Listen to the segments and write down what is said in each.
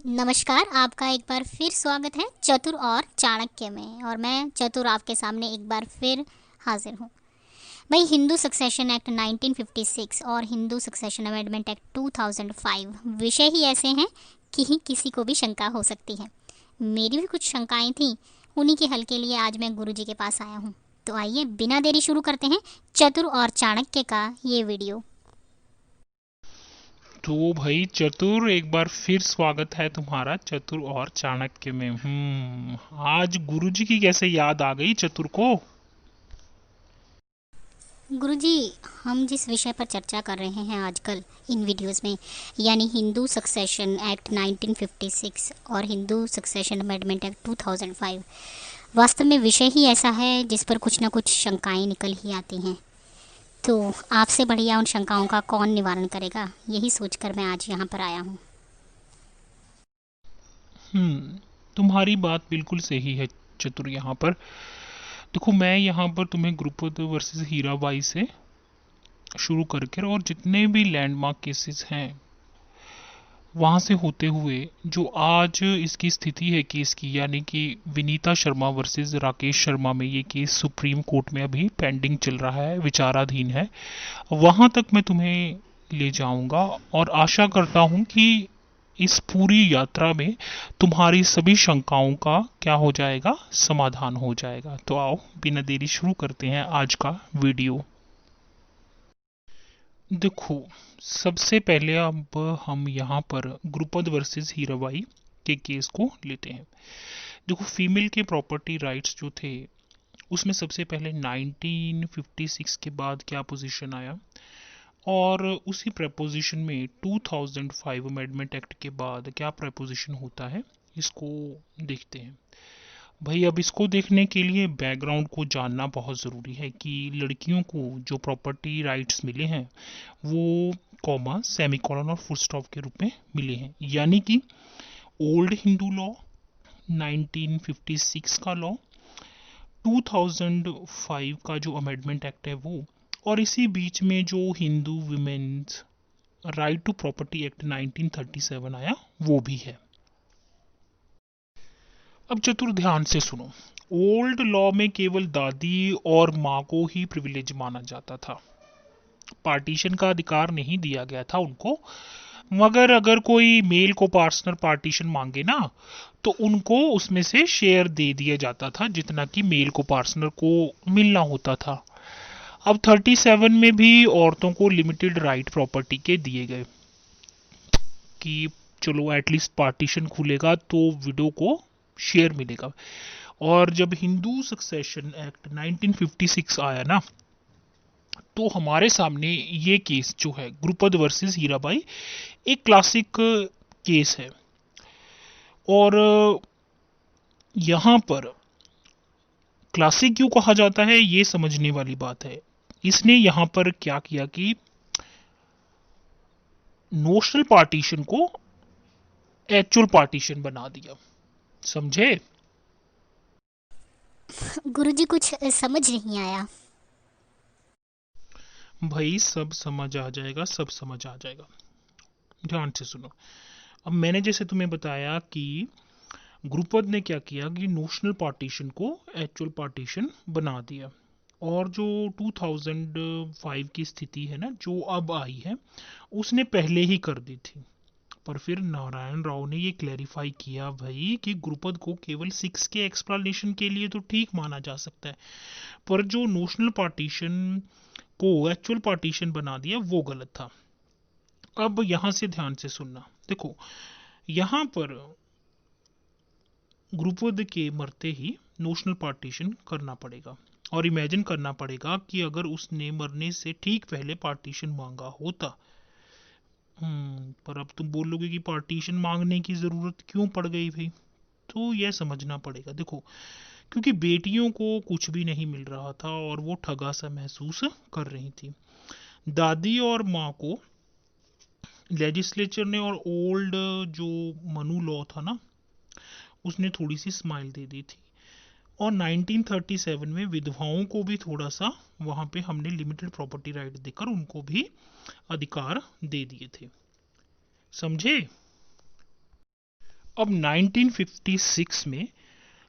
नमस्कार, आपका एक बार फिर स्वागत है चतुर और चाणक्य में। और मैं चतुर आपके सामने एक बार फिर हाजिर हूँ। भाई, हिंदू सक्सेशन एक्ट 1956 और हिंदू सक्सेशन अमेंडमेंट एक्ट 2005 विषय ही ऐसे हैं कि ही किसी को भी शंका हो सकती है। मेरी भी कुछ शंकाएं थीं, उन्हीं के हल के लिए आज मैं गुरुजी के पास आया हूँ। तो आइए बिना देरी शुरू करते हैं चतुर और चाणक्य का ये वीडियो। तो भाई चतुर, एक बार फिर स्वागत है तुम्हारा चतुर और चाणक्य में। आज गुरुजी की कैसे याद आ गई चतुर को? गुरुजी, हम जिस विषय पर चर्चा कर रहे हैं आजकल इन वीडियोस में, यानी हिंदू सक्सेशन एक्ट 1956 और हिंदू सक्सेशन अमेंडमेंट एक्ट 2005, वास्तव में विषय ही ऐसा है जिस पर कुछ ना कुछ शंकाएं निकल ही आती हैं। तो आपसे बढ़िया उन शंकाओं का कौन निवारण करेगा, यही सोचकर मैं आज यहाँ पर आया हूँ। तुम्हारी बात बिल्कुल सही है चतुर। यहाँ पर देखो, मैं यहाँ पर तुम्हें ग्रुपद वर्सेस हीराबाई से शुरू करके और जितने भी लैंडमार्क केसेस हैं वहां से होते हुए जो आज इसकी स्थिति है केस की, यानी कि विनीता शर्मा वर्सेस राकेश शर्मा में, ये केस सुप्रीम कोर्ट में अभी पेंडिंग चल रहा है, विचाराधीन है। वहां तक मैं तुम्हें ले जाऊंगा और आशा करता हूं कि इस पूरी यात्रा में तुम्हारी सभी शंकाओं का क्या हो जाएगा, समाधान हो जाएगा। तो आओ बिना देरी शुरू करते हैं आज का वीडियो। देखो, सबसे पहले अब हम यहाँ पर गुरुपद वर्सेस हीराबाई के केस को लेते हैं। देखो, फीमेल के प्रॉपर्टी राइट्स जो थे उसमें सबसे पहले 1956 के बाद क्या पोजीशन आया, और उसी प्रपोजिशन में 2005 अमेंडमेंट एक्ट के बाद क्या प्रपोजिशन होता है, इसको देखते हैं। भाई, अब इसको देखने के लिए बैकग्राउंड को जानना बहुत ज़रूरी है कि लड़कियों को जो प्रॉपर्टी राइट्स मिले हैं वो कॉमा, सेमीकोलन और फुल स्टॉप के रूप में मिले हैं। यानी कि ओल्ड हिंदू लॉ, 1956 का लॉ, 2005 का जो अमेंडमेंट एक्ट है वो, और इसी बीच में जो Hindu women's right to property act 1937 आया वो भी है। अब चतुर ध्यान से सुनो। ओल्ड लॉ में केवल दादी और माँ को ही प्रिविलेज माना जाता था, पार्टीशन का अधिकार नहीं दिया गया था उनको। मगर अगर कोई मेल को पार्टनर पार्टीशन मांगे ना, तो उनको उसमें से शेयर दे दिया जाता था जितना कि मेल को पार्टनर को मिलना होता था। अब 37 में भी औरतों को लिमिटेड राइट प्रॉपर्टी के दिए गए कि चलो एटलीस्ट पार्टीशन खुलेगा तो विडो को शेयर मिलेगा। और जब हिंदू सक्सेशन एक्ट 1956 आया ना, तो हमारे सामने ये केस जो है गुरुपद वर्सेस हीराबाई, एक क्लासिक केस है। और यहाँ पर क्लासिक क्यों कहा जाता है ये समझने वाली बात है। इसने यहाँ पर क्या किया कि नोशनल पार्टीशन को एक्चुअल पार्टीशन बना दिया। समझे? गुरुजी, कुछ समझ नहीं आया। भाई, सब समझ आ जाएगा, सब समझ आ जाएगा। ध्यान से सुनो। अब मैंने जैसे तुम्हें बताया कि गुरुपद ने क्या किया कि नोशनल पार्टीशन को एक्चुअल पार्टीशन बना दिया। और जो 2005 की स्थिति है ना जो अब आई है, उसने पहले ही कर दी थी। पर फिर नारायण राव ने ये क्लैरिफाई किया भाई कि गुरुपद को केवल 6 के एक्सप्लेनेशन के लिए तो ठीक माना जा सकता है, पर जो नोशनल पार्टीशन को एक्चुअल पार्टीशन बना दिया वो गलत था। अब यहां से ध्यान से सुनना। देखो, यहां पर गुरुपद के मरते ही नोशनल पार्टीशन करना पड़ेगा। और इमेजिन करना पड़ेगा कि अगर उसने मरने से ठीक पहले पार्टीशन मांगा होता। पर अब तुम बोलोगे कि पार्टीशन मांगने की जरूरत क्यों पड़ गई भाई? तो यह समझना पड़ेगा। देखो, क्योंकि बेटियों को कुछ भी नहीं मिल रहा था और वो ठगा सा महसूस कर रही थी। दादी और माँ को लेजिस्लेचर ने और ओल्ड जो मनु लॉ था ना, उसने थोड़ी सी स्माइल दे दी थी। और 1937 में विधवाओं को भी थोड़ा सा वहां पे हमने लिमिटेड प्रॉपर्टी राइट देकर उनको भी अधिकार दे दिए थे। समझे? अब 1956 में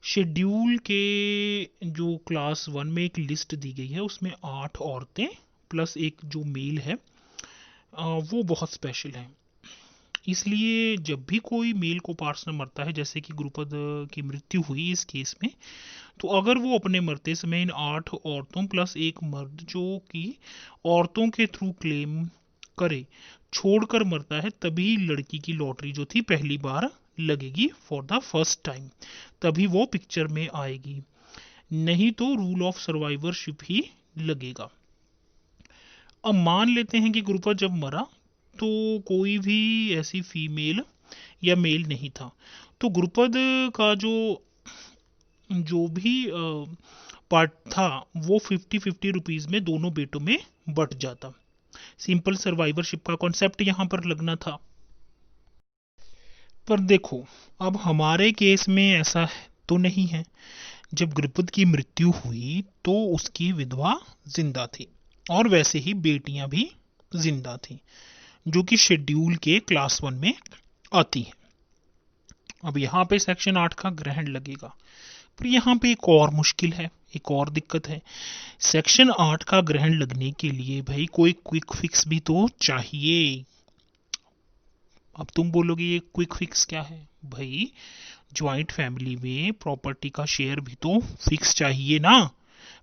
शेड्यूल के जो क्लास 1 में एक लिस्ट दी गई है, उसमें 8 औरतें प्लस एक जो मेल है, वो बहुत स्पेशल है। इसलिए जब भी कोई मेल को पार्टनर मरता है, जैसे कि गुरुपद की मृत्यु हुई इस केस में, तो अगर वो अपने मरते समय इन 8 औरतों प्लस एक मर्द जो कि औरतों के थ्रू क्लेम करे छोड़कर मरता है, तभी लड़की की लॉटरी जो थी पहली बार लगेगी फॉर द फर्स्ट टाइम, तभी वो पिक्चर में आएगी, नहीं तो रूल ऑफ सर्वाइवरशिप ही लगेगा। अब मान लेते हैं कि गुरुपद जब मरा तो कोई भी ऐसी फीमेल या मेल नहीं था, तो गुरुपद का जो जो भी पार्ट था वो 50-50 रुपीज़ में दोनों बेटों में बट जाता। सिंपल सर्वाइवरशिप का कॉन्सेप्ट यहाँ पर लगना था। पर देखो, अब हमारे केस में ऐसा तो नहीं है। जब गुरुपद की मृत्यु हुई तो उसकी विधवा जिंदा थी और वैसे ही बेटियां भी जिंदा थी, जो कि शेड्यूल के क्लास 1 में आती हैं। अब यहाँ पे सेक्शन 8 का ग्रहण लगेगा, पर यहाँ पे एक और मुश्किल है, एक और दिक्कत है। सेक्शन 8 का ग्रहण लगने के लिए भाई कोई क्विक फिक्स भी तो चाहिए। अब तुम बोलोगे ये क्विक फिक्स क्या है? भाई ज्वाइंट फैमिली में प्रॉपर्टी का शेयर भी तो फिक्स चाहिए ना।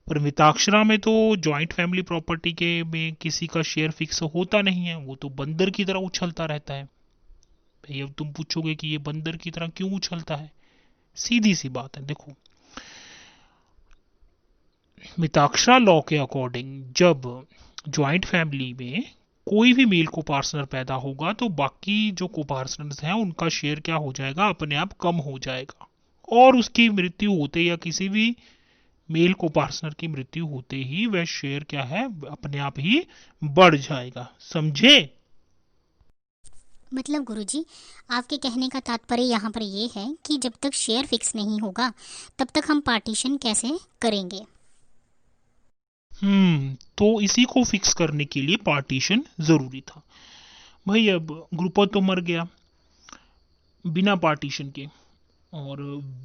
पर मिताक्षरा में तो ज्वाइंट फैमिली प्रॉपर्टी के में किसी का शेयर फिक्स होता नहीं है, वो तो बंदर की तरह उछलता रहता है। भाई अब तुम पूछोगे कि ये बंदर की तरह क्यों उछलता है? सीधी सी बात है, देखो मिताक्षरा लॉ के अकॉर्डिंग जब ज्वाइंट फैमिली में कोई भी मेल को पार्टनर पैदा होगा तो बाकी जो को पार्टनर्स हैं उनका शेयर क्या हो जाएगा, अपने आप कम हो जाएगा, और उसकी मृत्यु होते या किसी भी मेल को पार्टनर की मृत्यु होते ही वह शेयर क्या है, अपने आप ही बढ़ जाएगा। समझे? मतलब गुरुजी, आपके कहने का तात्पर्य यहाँ पर ये है कि जब तक शेयर फिक्स नहीं होगा तब तक हम पार्टीशन कैसे करेंगे? तो इसी को फिक्स करने के लिए पार्टीशन जरूरी था। भाई अब गुरुपद तो मर गया बिना पार्टीशन के और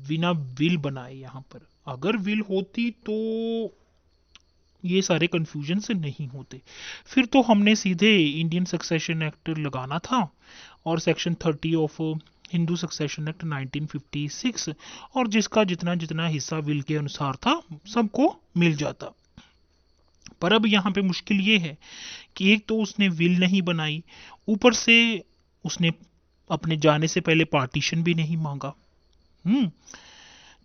बिना विल बनाए। यहाँ पर अगर विल होती तो ये सारे कंफ्यूजन से नहीं होते, फिर तो हमने सीधे इंडियन सक्सेशन एक्ट लगाना था और section 30 of Hindu succession act 1956, और जिसका जितना जितना हिस्सा विल के अनुसार था सबको मिल जाता। पर अब यहाँ पे मुश्किल ये है कि एक तो उसने विल नहीं बनाई, ऊपर से उसने अपने जाने से पहले पार्टीशन भी नहीं मांगा।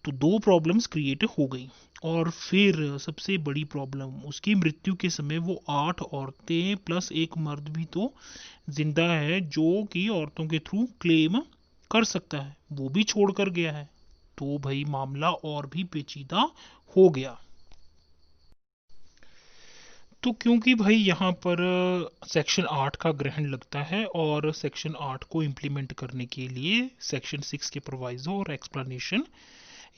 तो दो प्रॉब्लम्स क्रिएट हो गई। और फिर सबसे बड़ी प्रॉब्लम, उसकी मृत्यु के समय वो 8 औरतें प्लस एक मर्द भी तो जिंदा है जो कि औरतों के थ्रू क्लेम कर सकता है, वो भी छोड़ कर गया है। तो भाई मामला और भी पेचीदा हो गया। तो क्योंकि भाई यहाँ पर सेक्शन 8 का ग्रहण लगता है और सेक्शन 8 को इम्प्लीमेंट करने के लिए सेक्शन 6 के प्रोवाइजो और एक्सप्लेनेशन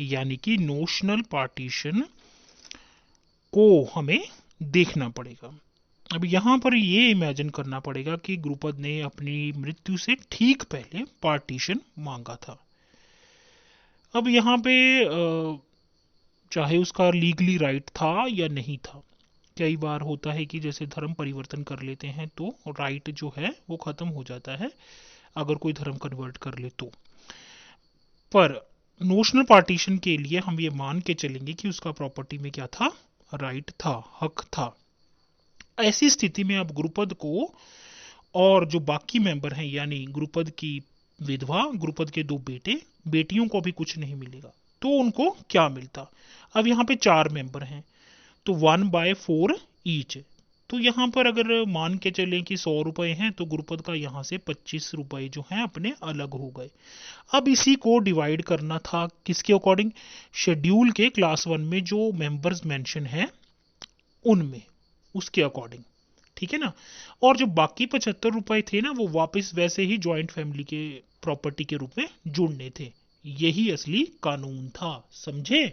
यानी कि नोशनल पार्टीशन को हमें देखना पड़ेगा। अब यहाँ पर ये इमेजिन करना पड़ेगा कि गुरुपद ने अपनी मृत्यु से ठीक पहले पार्टीशन मांगा था। अब यहाँ पे चाहे उसका लीगली राइट था या नहीं था, कई बार होता है कि जैसे धर्म परिवर्तन कर लेते हैं तो राइट जो है वो खत्म हो जाता है अगर कोई धर्म कन्वर्ट कर ले तो। पर नोशनल पार्टीशन के लिए हम ये मान के चलेंगे कि उसका प्रॉपर्टी में क्या था, राइट था, हक था। ऐसी स्थिति में अब गुरुपद को और जो बाकी मेंबर हैं यानी गुरुपद की विधवा, गुरुपद के 2 बेटे, बेटियों को भी कुछ नहीं मिलेगा। तो उनको क्या मिलता? अब यहाँ पे 4 मेंबर हैं तो 1/4 ईच। तो यहाँ पर अगर मान के चलें कि 100 रुपए हैं तो गुरुपद का यहाँ से 25 रुपए जो हैं अपने अलग हो गए। अब इसी को डिवाइड करना था किसके अकॉर्डिंग? शेड्यूल के क्लास 1 में जो मेंबर्स मेंशन हैं उनमें, उसके अकॉर्डिंग, ठीक है ना। और जो बाकी 75 रुपए थे ना वो वापस वैसे ही ज्वाइंट फैमिली के प्रॉपर्टी के रूप में जुड़ने थे। यही असली कानून था, समझे?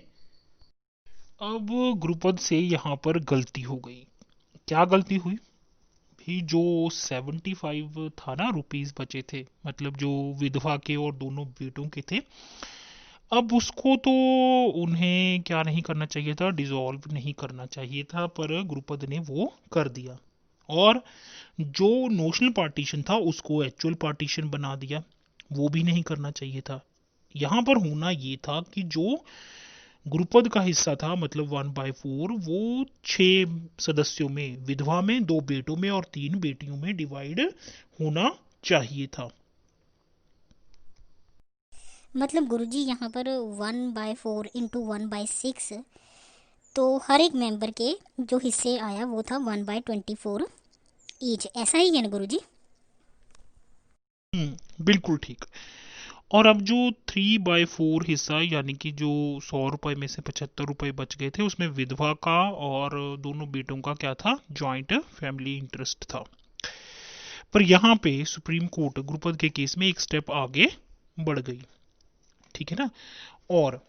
अब गुरुपद से यहाँ पर गलती हो गई। क्या गलती हुई? भी जो 75 था ना रुपीस बचे थे, मतलब जो विधवा के और दोनों बेटों के थे, अब उसको तो उन्हें क्या नहीं करना चाहिए था, डिसॉल्व नहीं करना चाहिए था, पर गुरुपद ने वो कर दिया। और जो नोशनल पार्टीशन था उसको एक्चुअल पार्टीशन बना दिया, वो भी नहीं करना चाहिए था। यहाँ पर होना ये था कि जो गुरुपद का हिस्सा था, मतलब 1/4, वो 6 सदस्यों में, विधवा में, 2 बेटों में और 3 बेटियों में डिवाइड होना चाहिए था। मतलब गुरुजी यहाँ पर 1/4 इंटू 1/6, तो हर एक मेंबर के जो हिस्से आया वो था 1/24 ईच, ऐसा ही है ना गुरुजी? बिल्कुल ठीक। और अब जो 3/4 हिस्सा, यानी कि जो 100 रुपए में से 75 रुपए बच गए थे, उसमें विधवा का और दोनों बेटों का क्या था, जॉइंट फैमिली इंटरेस्ट था। पर यहाँ पे सुप्रीम कोर्ट गुरुपद के केस में एक स्टेप आगे बढ़ गई, ठीक है ना। और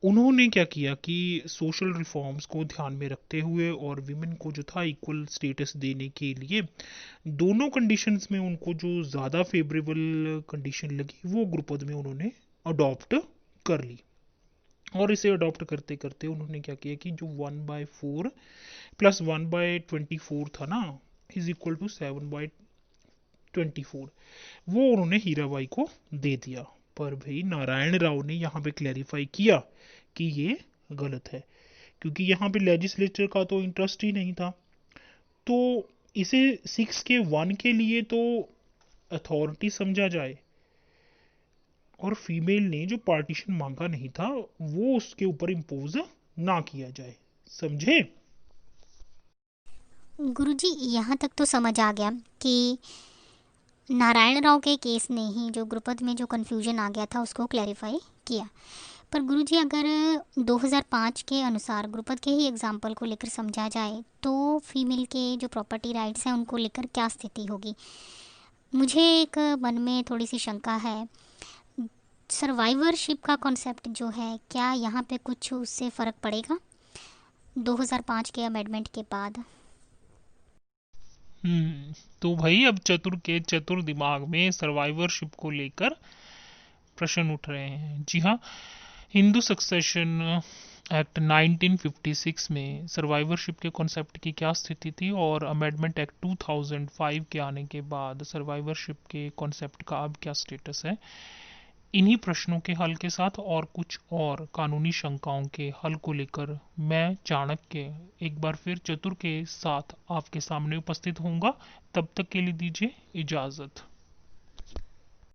उन्होंने क्या किया कि सोशल रिफॉर्म्स को ध्यान में रखते हुए और विमेन को जो था इक्वल स्टेटस देने के लिए, दोनों कंडीशंस में उनको जो ज़्यादा फेवरेबल कंडीशन लगी वो गुरुपद में उन्होंने अडॉप्ट कर ली। और इसे अडॉप्ट करते करते उन्होंने क्या किया कि जो 1/4 प्लस 1/24 था ना, इज इक्वल टू 7/24, वो उन्होंने हीराबाई को दे दिया। पर भाई नारायण राव ने यहाँ पे क्लैरिफाई किया कि ये गलत है, क्योंकि यहाँ पे लेजिस्लेचर का तो इंटरेस्ट ही नहीं था। तो इसे 6 के 1 के लिए तो अथॉरिटी समझा जाए, और फीमेल ने जो पार्टीशन मांगा नहीं था वो उसके ऊपर इम्पोज ना किया जाए, समझे। गुरुजी यहाँ तक तो समझ आ गया कि नारायण राव के केस ने ही जो गुरुपद में जो कन्फ्यूजन आ गया था उसको क्लैरिफाई किया। पर गुरुजी अगर 2005 के अनुसार गुरुपद के ही एग्जाम्पल को लेकर समझा जाए तो फीमेल के जो प्रॉपर्टी राइट्स हैं उनको लेकर क्या स्थिति होगी? मुझे एक मन में थोड़ी सी शंका है। सर्वाइवरशिप का कॉन्सेप्ट जो है, क्या यहाँ पे कुछ उससे फ़र्क पड़ेगा 2005 के अमेंडमेंट के बाद? तो भाई अब चतुर के चतुर दिमाग में सर्वाइवरशिप को लेकर प्रश्न उठ रहे हैं। जी हाँ, हिंदू सक्सेशन एक्ट 1956 में सर्वाइवरशिप के कॉन्सेप्ट की क्या स्थिति थी, और अमेंडमेंट एक्ट 2005 के आने के बाद सर्वाइवरशिप के कॉन्सेप्ट का अब क्या स्टेटस है। इन्हीं प्रश्नों के हल के साथ और कुछ और कानूनी शंकाओं के हल को लेकर मैं चाणक्य एक बार फिर चतुर के साथ आपके सामने उपस्थित होऊंगा। तब तक के लिए दीजिए इजाज़त।